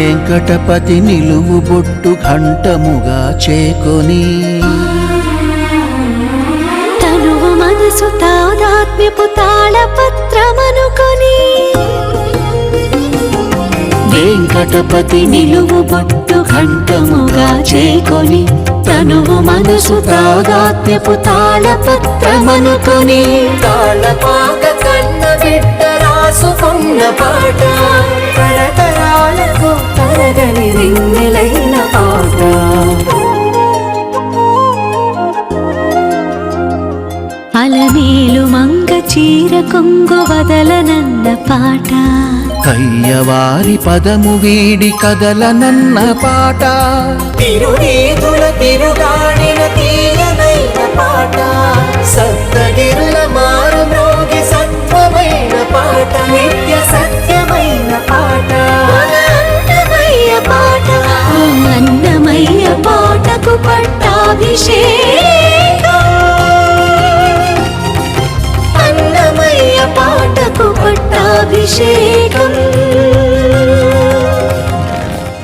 వెంకటపతి నిలువు బొట్టు ఘంటముగా చేకొని తనువు మనసు తాదాత్మ్యపు తాళపత్రమనుకొని వెంకటపతి నిలువు బొట్టు ఘంటముగా చేకొని తనువు మనసు తాదాత్మ్యపు తాళపత్రమనుకొని తాళపాక కన్న బిడ్డ రాసుకున్న పాట తరతరాలకు తరగని రింగిలైన పాట అలమేలు మంగ చీర కొంగు వదలనన్న పాట కయ్యవారి పదము వీడి కదలనన్న పాట తిరునీతుల తిరుగాడిన తీయనైన పాట సప్తగిరుల మారు మ్రోగి సత్వమైన పాట నిత్య సత్యమైన పాట అన్నమయ్య పాట అన్నమయ్య పాటకు పట్టాభిషేకం అన్నమయ్య పాటకు పట్టాభిషేకం.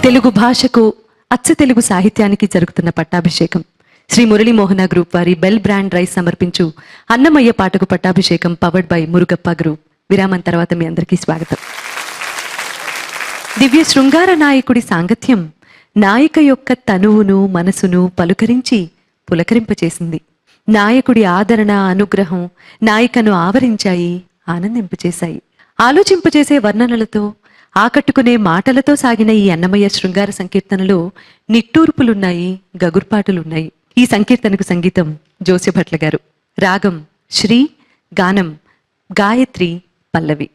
తెలుగు భాషకు అచ్చ తెలుగు సాహిత్యానికి జరుగుతున్న పట్టాభిషేకం. శ్రీ మురళీమోహన గ్రూప్ వారి బెల్ బ్రాండ్ రైస్ సమర్పించు అన్నమయ్య పాటకు పట్టాభిషేకం పవర్డ్ బై మురుగప్ప గ్రూప్. విరామం తర్వాత మీ అందరికీ స్వాగతం. దివ్య శృంగార నాయకుడి సాంగత్యం నాయిక యొక్క తనువును మనసును పలుకరించి పులకరింపచేసింది. నాయకుడి ఆదరణ అనుగ్రహం నాయికను ఆవరించాయి, ఆనందింపచేశాయి. ఆలోచింపచేసే వర్ణనలతో ఆకట్టుకునే మాటలతో సాగిన ఈ అన్నమయ్య శృంగార సంకీర్తనలో నిట్టూర్పులున్నాయి, గగుర్పాటులున్నాయి. ఈ సంకీర్తనకు సంగీతం జోస్యభట్ల గారు, రాగం శ్రీ, గానం గాయత్రి పల్లవి.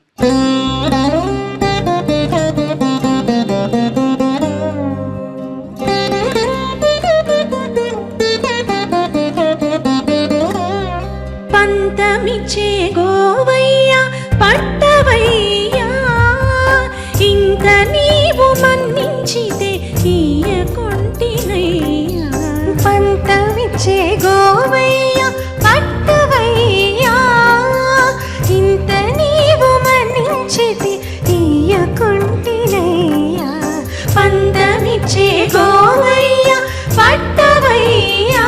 పంతమిచ్చే గోవయ్య పట్టవయ్యా ఇంత నీవు మన్నించితే ఇయ్యకొంటినయ్యా. పంతమిచ్చే గోవయ్య పట్టవయ్యా ఇంత నీవు మన్నించితే ఇయ్యకొంటినయ్యా. పంతమిచ్చే గోవయ్య పట్టవయ్యా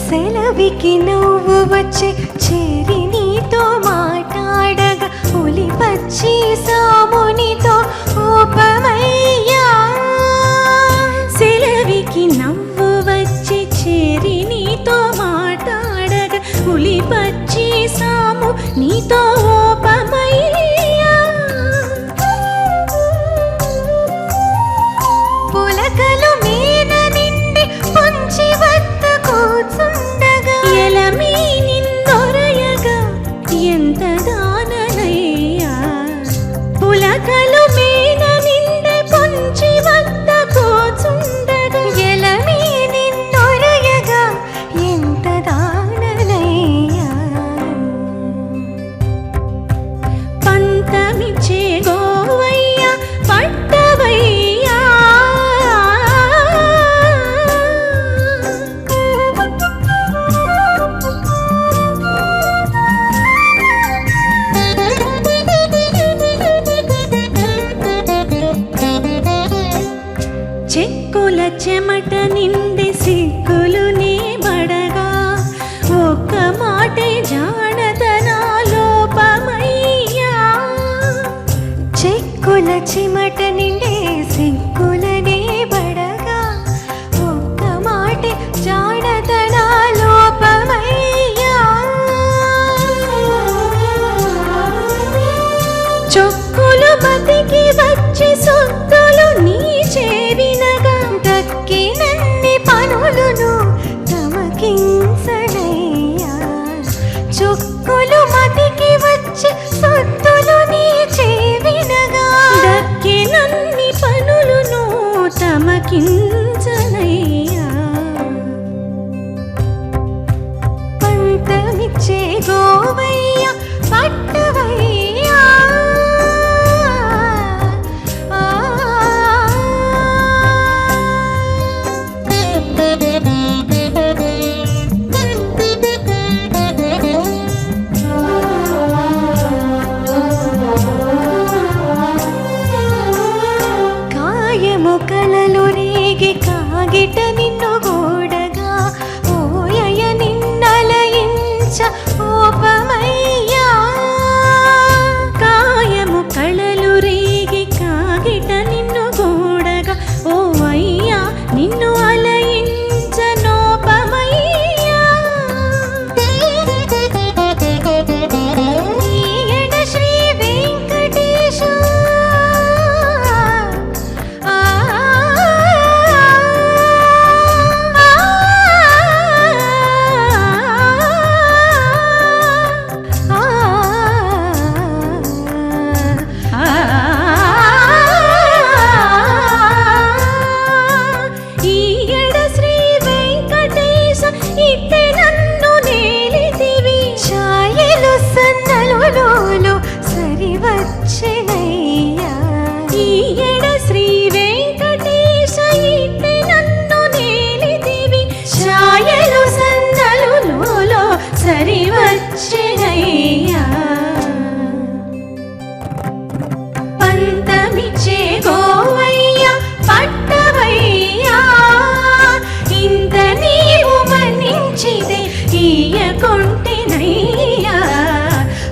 సెలవికి నువ్వు వచ్చే చేరి నీతో మాట్లాడగా ఉలి పచ్చి సామునితో ఉపమయ్యా. సెలవికి నవ్వు వచ్చే చేరి నీతో మాట్లాడగా ఉలి పచ్చి సాము నీతో ఉపమయ్యా. పులకలు మీన నిండి పొంచి వద్ద కూర్చుండగా ఎలమీ నిన్నొరయగా ఎంత దాననయ్యా. పులకలు మీన నిండి పొంచి వద్ద కూర్చుండగా ఎలమీ నిన్నొరయగా ఎంత దాననయ్యా. పంతమిచ్చే గోవయ్య పట్టవయ్యా చెక్కుల చెమట నిండి సిగ్గులు నీ బడగా ఒక్క మాటే జానతనా లోపమయ్యా. చెక్కుల చెమట నిండి సిగ్గులనే బడగా ఒక్క మాటే జానతనా లోపమయ్యా. చొక్కులు బతికి వచ్చి సొత్తులు నీ చేరినగా దక్కినన్ని పనులను తమకించనయ్యా. చొక్కులు మతికి వచ్చి సొత్తులు నీ చేరినగా దక్కినన్ని పనులను తమకించనయ్యా. పంతమిచ్చే గోవయ్య పట్టవయ్యా కాగిట నిన్ను గూడగా ఓయయ నిన్నలయించ ఓపమయ్యా కాయము కళలు రేగి కాగిట నిన్ను గూడగా ఓ అయ్యా నిన్ను అలయించ నోపమయ్యా ఈయడ శ్రీ వెంకటేశ ఈయడ శ్రీ వెంకటేశ ఇట్టే నన్ను నేలితివి ఛాయలు సన్నలులోలు సరి వచ్చెనయ్యా ఈయడ శ్రీ వెంకటేశ ఇట్టే నన్ను నేలితివి ఛాయలు సన్నలులోలు సరి వచ్చెనయ్యా పంతమిచ్చే గోవయ్య పట్టవయ్యా ఇంత నీవు మన్నించిదే ఈయకుంటినయ్యా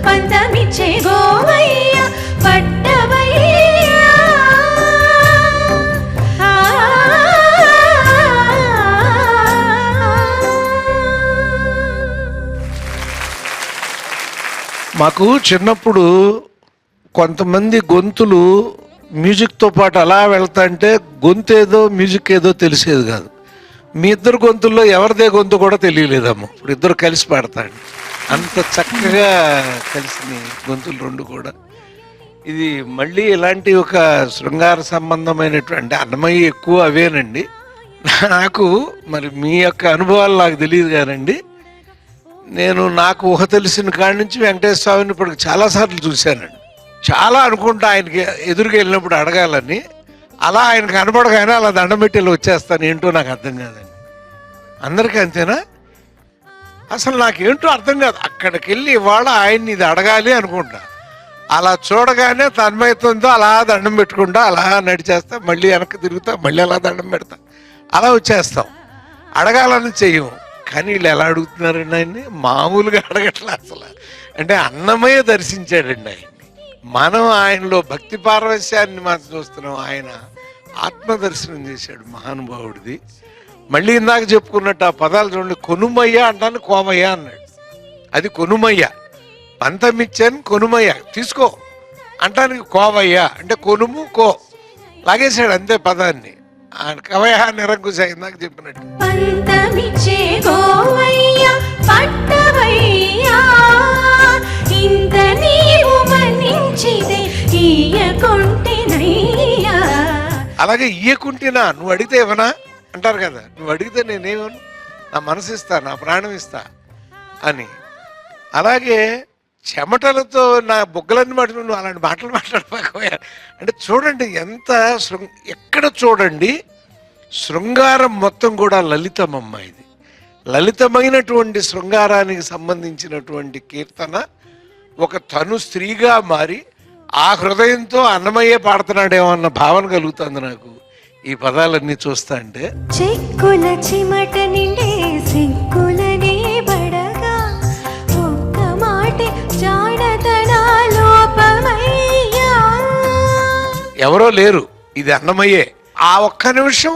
పంతమిచ్చే గోవయ్య పట్టవయ్యా మాకు చిన్నప్పుడు కొంతమంది గొంతులు మ్యూజిక్తో పాటు అలా వెళ్తాంటే గొంతు ఏదో మ్యూజిక్ ఏదో తెలిసేది కాదు. మీ ఇద్దరు గొంతుల్లో ఎవరిదే గొంతు కూడా తెలియలేదమ్మా. ఇప్పుడు ఇద్దరు కలిసి పాడతాండి, అంత చక్కగా కలిసిన గొంతులు రెండు కూడా. ఇది మళ్ళీ ఇలాంటి ఒక శృంగార సంబంధమైనటువంటి అన్నమయ్య ఎక్కువ అవేనండి. నాకు మరి మీ యొక్క అనుభవాలు నాకు తెలియదు కానండి. నేను నాకు ఊహ తెలిసిన కాడి నుంచి వెంకటేశ్వర స్వామిని ఇప్పుడు చాలాసార్లు చూశానండి. చాలా అనుకుంటా ఆయనకి ఎదురుగా వెళ్ళినప్పుడు అడగాలని, అలా ఆయన కనపడగానే అలా దండం పెట్టి వచ్చేస్తాను. ఏంటో నాకు అర్థం కాదండి. అందరికీ అంతేనా? అసలు నాకేంటో అర్థం కాదు. అక్కడికి వెళ్ళి ఇవాళ ఆయన్ని ఇది అడగాలి అనుకుంటా, అలా చూడగానే తన్మయత్వంతో అలా దండం పెట్టుకుంటా అలా నడిచేస్తా, మళ్ళీ వెనక్కి తిరుగుతా, మళ్ళీ అలా దండం పెడతా, అలా వచ్చేస్తాం. అడగాలని చెయ్యం. కానీ వీళ్ళు ఎలా అడుగుతున్నారండి ఆయన్ని? మామూలుగా అడగట్లే అసలు. అంటే అన్నమయ్య దర్శించాడండి ఆయన్ని. మనం ఆయనలో భక్తి పారవశ్యాన్ని మాత్రం చూస్తున్నాం. ఆయన ఆత్మదర్శనం చేశాడు మహానుభావుడిది. మళ్ళీ ఇందాక చెప్పుకున్నట్టు ఆ పదాలు చూడండి. కొనుమయ్య అంటాను కోమయ్య అన్నాడు. అది కొనుమయ్య. పంతమిచ్చాను కొనుమయ్య తీసుకో అంటానికి కోవయ్య అంటే కొనుము కో లాగేశాడు అంతే పదాన్ని. కవయ నిరంకుశ ఇందాక చెప్పినట్టు. పంతమిచ్చే గోవయ్య పట్టవయ్యా ఇంత నీవు మన్నించిదే ఈయకుంటినయ్యా. అలాగే ఇయ్యకుంటినా నువ్వు అడిగితే ఇవ్వనా అంటారు కదా. నువ్వు అడిగితే నేనేమను, నా మనసు ఇస్తా, నా ప్రాణం ఇస్తా అని. అలాగే చెమటలతో నా బొగ్గలన్నీ మాట నువ్వు అలాంటి మాటలు మాట్లాడకపోయా అంటే చూడండి ఎంత ఎక్కడ చూడండి శృంగారం మొత్తం కూడా లలితమమ్మ. ఇది లలితమైనటువంటి శృంగారానికి సంబంధించినటువంటి కీర్తన. ఒక తను స్త్రీగా మారి ఆ హృదయంతో అన్నమయ్య పాడుతున్నాడేమో అన్న భావన కలుగుతుంది నాకు ఈ పదాలన్నీ చూస్తా అంటే. చెక్కుల చిమట నిండే సిగ్గులనే బడగా ఒక్క మాట జాడతనాలోపమయ్యా. ఎవరో లేరు, ఇది అన్నమయ్యే. ఆ ఒక్క నిమిషం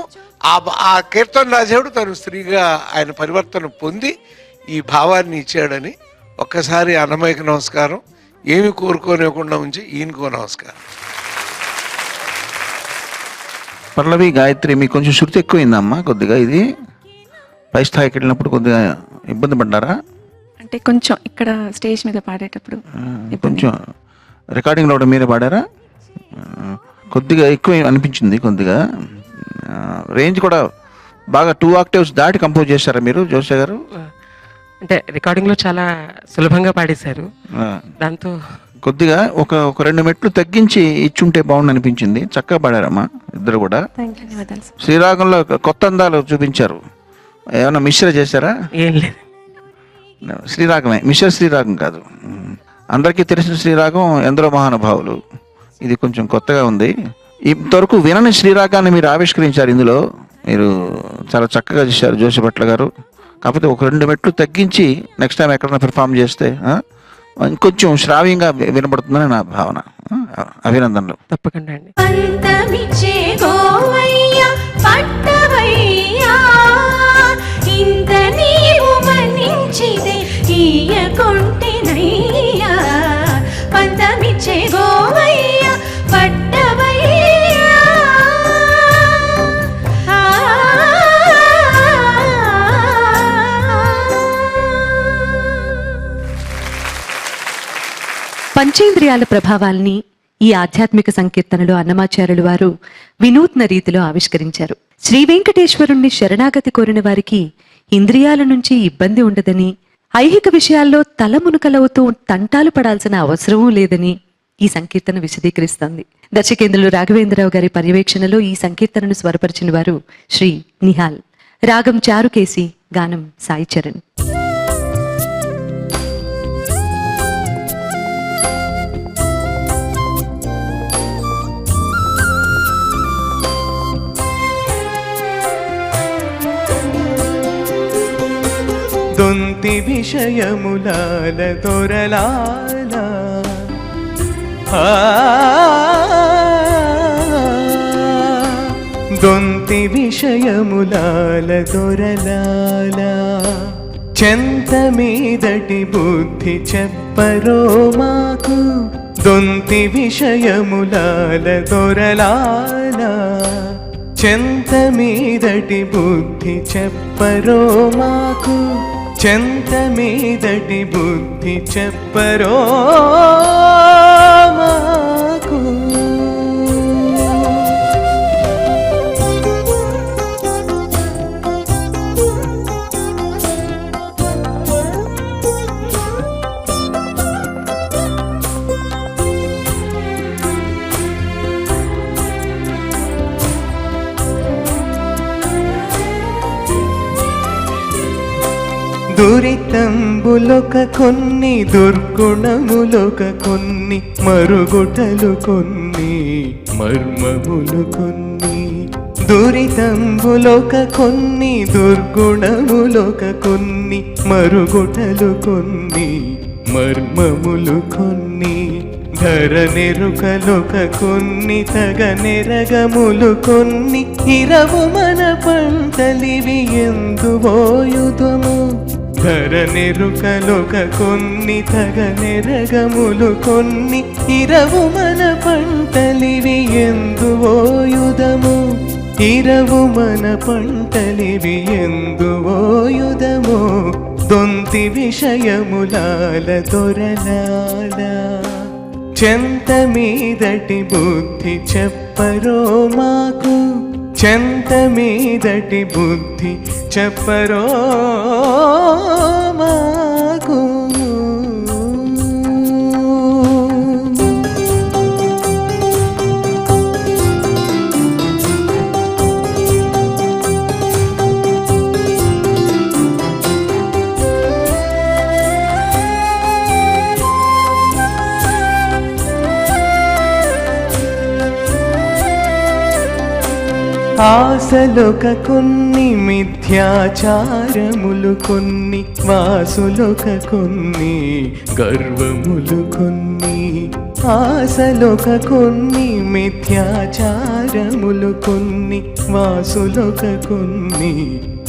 ఆ కీర్తన రాసేవాడు తను స్త్రీగా ఆయన పరివర్తన పొంది ఈ భావాన్ని ఇచ్చాడని. ఒక్కసారి అన్నమయ్యకు నమస్కారం. ఏమి కోరుకోనివ్వకుండా ఉంచి ఈయనకో నమస్కారం. పల్లవి గాయత్రి మీకు కొంచెం శృతి ఎక్కువైందమ్మా. కొద్దిగా ఇది పై స్థాయికి వెళ్ళినప్పుడు కొద్దిగా ఇబ్బంది పడ్డారా? అంటే కొంచెం ఇక్కడ స్టేజ్ మీద పాడేటప్పుడు కొంచెం రికార్డింగ్లో కూడా మీరే పాడారా? కొద్దిగా ఎక్కువ అనిపించింది. కొద్దిగా రేంజ్ కూడా బాగా 2 octaves దాటి కంపోజ్ చేశారా మీరు జోషి గారు? అంటే రికార్డింగ్లో చాలా సులభంగా పాడేశారు. దాంతో కొద్దిగా ఒక 2 మెట్లు తగ్గించి ఇచ్చుంటే బాగుంది అనిపించింది. చక్కగా పాడారమ్మా ఇద్దరు కూడా. ధన్యవాదాలు. శ్రీరాగంలో కొత్త అందాలు చూపించారు. ఏమైనా మిశ్ర చేశారా? ఏం లేదు, శ్రీరాగమే, మిశ్ర శ్రీరాగం కాదు. అందరికీ తెలిసిన శ్రీరాగం ఎందరో మహానుభావులు. ఇది కొంచెం కొత్తగా ఉంది. ఇంతవరకు వినని శ్రీరాగాన్ని మీరు ఆవిష్కరించారు ఇందులో. మీరు చాలా చక్కగా చేశారు జోషి భట్ల గారు. కాకపోతే ఒక 2 మెట్లు తగ్గించి నెక్స్ట్ టైం ఎక్కడైనా పెర్ఫామ్ చేస్తే ఇంకొంచెం శ్రావ్యంగా వినబడుతుందని నా భావన. అభినందనలు. తప్పకుండా అండి. పంతమిచ్చే గోవయ్య పట్టవయ్యా ఇంత నీవు మన్నించిదే ఈయకొంటినయ్యా పంతమిచ్చే గోవయ్య పట్టవయ్యా పంచేంద్రియాల ప్రభావాల్ని ఈ ఆధ్యాత్మిక సంకీర్తనలో అన్నమాచార్యులు వారు వినూత్న రీతిలో ఆవిష్కరించారు. శ్రీ వెంకటేశ్వరుణ్ణి శరణాగతి కోరిన వారికి ఇంద్రియాల నుంచి ఇబ్బంది ఉండదని, ఐహిక విషయాల్లో తలమునకలవుతూ తంటాలు పడాల్సిన అవసరమూ లేదని ఈ సంకీర్తన విశదీకరిస్తోంది. దర్శకేంద్రులు రాఘవేంద్రరావు గారి పర్యవేక్షణలో ఈ సంకీర్తనను స్వరపరిచిన వారు శ్రీ నిహాల్. రాగం చారుకేసి, గానం సాయి చరణ్. దొంతి విషయములాల దొరలాల దొంతి విషయములాల దొరలాల చెంత మీదటి బుద్ధి చెప్పరో మాకు దొంతి విషయములాల దొరలాల చెంత మీదటి బుద్ధి చెప్పరో మాకు చెంత మీదటి బుద్ధి చెప్పరో మాకు దురితంబులొక కొన్ని దుర్గుణములొక కొన్ని మరుగుటలు కొన్ని మర్మములు కొన్ని దురితంబులొక కొన్ని దుర్గుణములొక కొన్ని మరుగుటలు కొన్ని మర్మములు కొన్ని ధరనెరుకలొక కొన్ని తగనెరగములు కొన్ని ఇరవు మన పంటలివి ఎందువోయుధము ధరనెరుకలొక కొన్ని తగనెరగములు కొన్ని ఇరవు మన పంటలివి ఎందువోయుధము ఇరవు మన పంటలివి ఎందువోయుధము దొంతి విషయములాల దొరలాల చెంత మీదటి బుద్ధి చెప్పరో మాకు చెంత మీదటి బుద్ధి చెప్పరో మాకు ఆశలొక కొన్ని మిథ్యాచారములు కొన్ని వాసులొక కొన్ని గర్వములు కొన్ని ఆశలొక కొన్ని మిథ్యాచారములు కొన్ని వాసులొక కొన్ని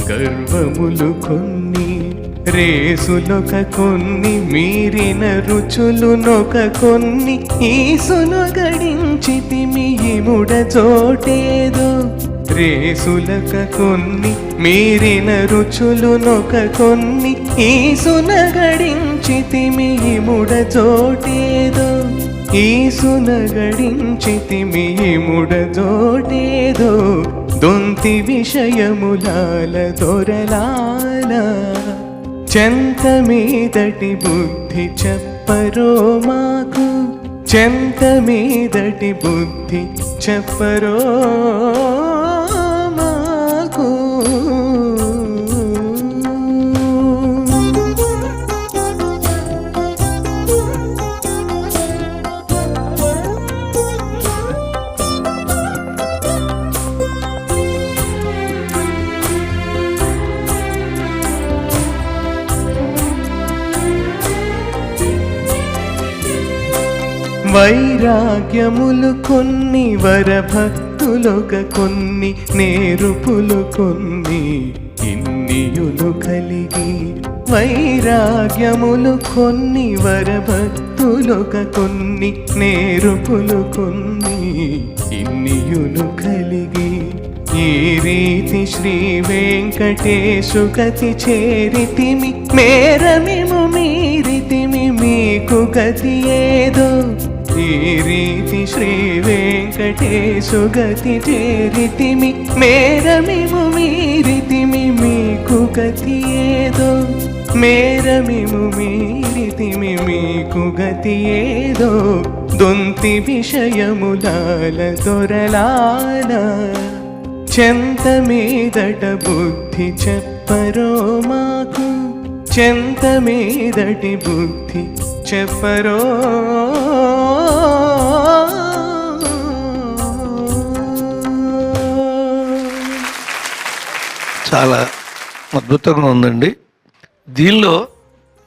గర్వములు కొన్ని రేసులొక కొన్ని మీరిన రుచులునొక కొన్ని ఈసును గడించితిమి ఇముడ చోటేదో రేసులక కొన్ని మీరిన రుచులునొక కొన్ని ఈసున గడించితిమి ఇముడ చోటేదో ఈసున గడించితిమి ఇముడ చోటేదో దొంతి విషయములాల దొరలాల చెంత మీదటి బుద్ధి చెప్పరో మాకు చెంత మీదటి బుద్ధి చెప్పరో మాకు వైరాగ్యములు కొన్ని వరభక్తులొక కొన్ని నేరుపులు కొన్ని ఇన్నియులు కలిగి వైరాగ్యములు కొన్ని వరభక్తులొక కొన్ని నేరుపులు కొన్ని ఇన్నియులు కలిగి ఈ రీతి శ్రీ వెంకటేశు గతి చేరితిమి మేరమిము మీరితిమి మీకు గతి ఏదో ఈ రీతి శ్రీ వెంకటేశు గతి చేరితిమి మేరమిము మీరితిమి మీకు గతి ఏదో మేరమిము మీరితిమి మీకు గతి ఏదో దొంతి విషయములాల దొరలాల చెంత మీదట బుద్ధి చెప్పరో మాకు చెంత మీదటి బుద్ధి చెప్పరో చాలా అద్భుతంగా ఉందండి. దీనిలో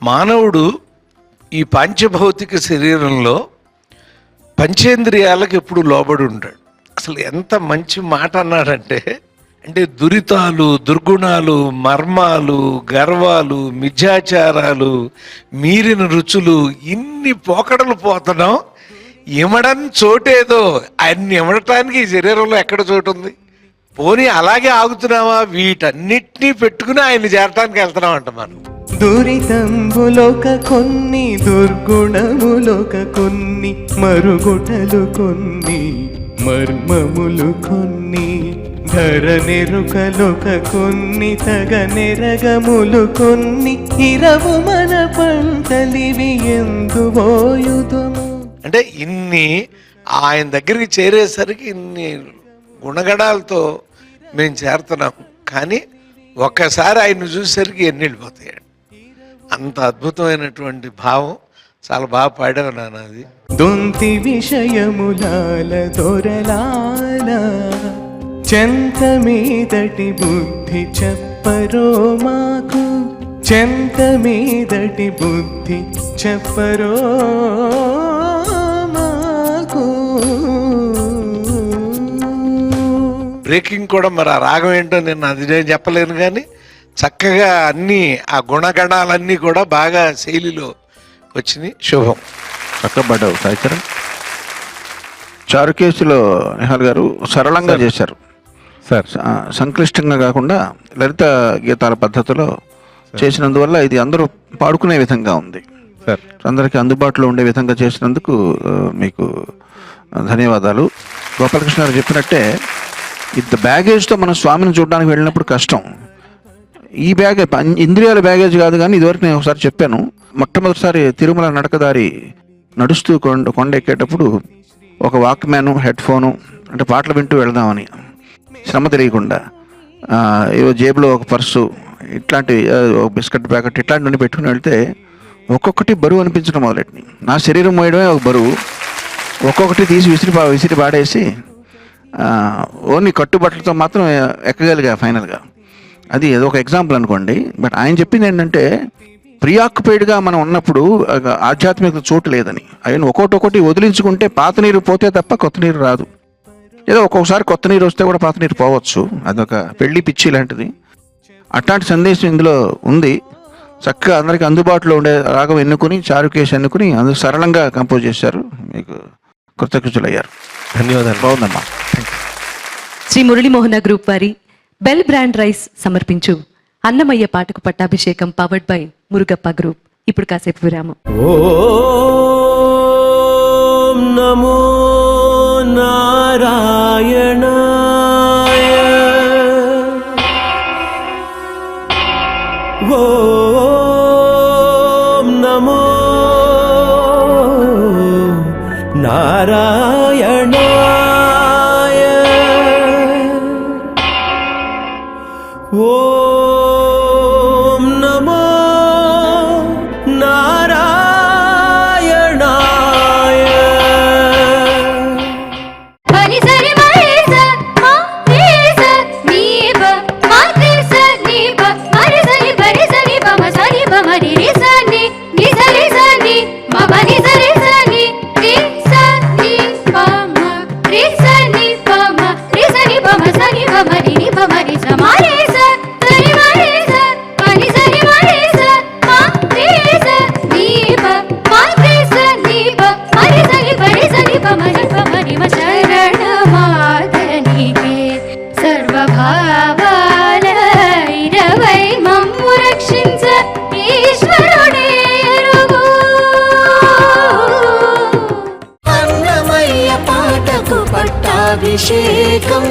మానవుడు ఈ పంచభౌతిక శరీరంలో పంచేంద్రియాలకు ఎప్పుడు లోబడి ఉంటాడు. అసలు ఎంత మంచి మాట అన్నాడంటే, అంటే దురితాలు, దుర్గుణాలు, మర్మాలు, గర్వాలు, మిథ్యాచారాలు, మీరిన రుచులు, ఇన్ని పోకడలు పోతున్నాం. ఇమడని చోటేదో అన్ని ఇమడటానికి ఈ శరీరంలో ఎక్కడ చోటు ఉంది? పోనీ అలాగే ఆగుతున్నావా? వీటన్నిటినీ పెట్టుకుని ఆయన్ని చేరటానికి వెళ్తున్నాం అంట మనం. దురితంబులొక కొన్ని దుర్గుణములొక కొన్ని మరుగుటలు కొన్ని మర్మములు కొన్ని ధర నెరుకలొక కొన్ని తగ నెరగములు కొన్ని ఇరవు మన పంటలివి ఎందువోయుధము. అంటే ఇన్ని ఆయన దగ్గరికి చేరేసరికి ఇన్ని గుణగణాలతో మేము చేరుతున్నాం. కానీ ఒక్కసారి ఆయన్ని చూసేసరికి ఎన్ని వెళ్ళిపోతాయండి. అంత అద్భుతమైనటువంటి భావం. చాలా బాగా పాడావు నాన్న. అది దొంతి విషయములాల దొరలాల చెంత మీదటి బుద్ధి చెప్పరో మాకు చెంత మీదటి బుద్ధి చెప్పరో మాకు. బ్రేకింగ్ కూడా మరి ఆ రాగం ఏంటో నేను అది నేను చెప్పలేను, కానీ చక్కగా అన్నీ ఆ గుణగణాలన్నీ కూడా బాగా శైలిలో వచ్చినాయి. శుభం. చక్కబడ్డావు సాయిచరణ్. చారుకేసులో నిహాల్ గారు సరళంగా చేశారు సార్. సంక్లిష్టంగా కాకుండా లలిత గీతాల పద్ధతిలో చేసినందువల్ల ఇది అందరూ పాడుకునే విధంగా ఉంది సార్. అందరికీ అందుబాటులో ఉండే విధంగా చేసినందుకు మీకు ధన్యవాదాలు. గోపాలకృష్ణ గారు చెప్పినట్టే ఇంత బ్యాగేజ్తో మనం స్వామిని చూడడానికి వెళ్ళినప్పుడు కష్టం. ఈ ఇంద్రియాల బ్యాగేజ్ కాదు, కానీ ఇదివరకు నేను ఒకసారి చెప్పాను. మొట్టమొదటిసారి తిరుమల నడకదారి నడుస్తూ కొండ ఎక్కేటప్పుడు ఒక వాక్మ్యాను, హెడ్ ఫోను, అంటే పాటలు వింటూ వెళదామని శ్రమ తెలియకుండా ఏవో జేబులో ఒక పర్సు, ఇట్లాంటి ఒక బిస్కెట్ ప్యాకెట్ ఇట్లాంటివన్నీ పెట్టుకుని వెళ్తే ఒక్కొక్కటి బరువు అనిపించడం మొదలెట్టినాయి. నా శరీరం మోయడమే ఒక బరువు. ఒక్కొక్కటి తీసి విసిరి పాడేసి ఓన్లీ కట్టుబట్టలతో మాత్రం ఎక్కగలిగా ఫైనల్గా. అది ఏదో ఒక ఎగ్జాంపుల్ అనుకోండి. బట్ ఆయన చెప్పింది ఏంటంటే, ప్రియాక్యుపైడ్గా మనం ఉన్నప్పుడు ఆధ్యాత్మిక చోటు లేదని. ఆయన ఒక్కొక్కటి వదిలించుకుంటే పాత నీరు పోతే తప్ప కొత్త నీరు రాదు. ఏదో ఒక్కొక్కసారి కొత్త నీరు వస్తే కూడా పాత నీరు పోవచ్చు. అదొక పెళ్లి పిచ్చి లాంటిది. అట్లాంటి సందేశం ఇందులో ఉంది. చక్కగా అందరికీ అందుబాటులో ఉండే రాగం ఎన్నుకుని, చారుకేశ్ ఎన్నుకుని అందరూ సరళంగా కంపోజ్ చేశారు. మీకు కృతజ్ఞతలయ్యారు. ధన్యవాదాలు. బాగుందమ్మా. శ్రీ మురళీమోహన గ్రూప్ వారి బెల్ బ్రాండ్ రైస్ సమర్పించు అన్నమయ్య పాటకు పట్టాభిషేకం పవర్డ్ బై మురుగప్ప గ్రూప్. ఇప్పుడు కాసేపు విరామం. ఓం నమో నారాయణాయ. ఓం నమో నారాయణాయ. ఓం నమో నారాయణాయ. హరి సరి పట్టాభిషేకం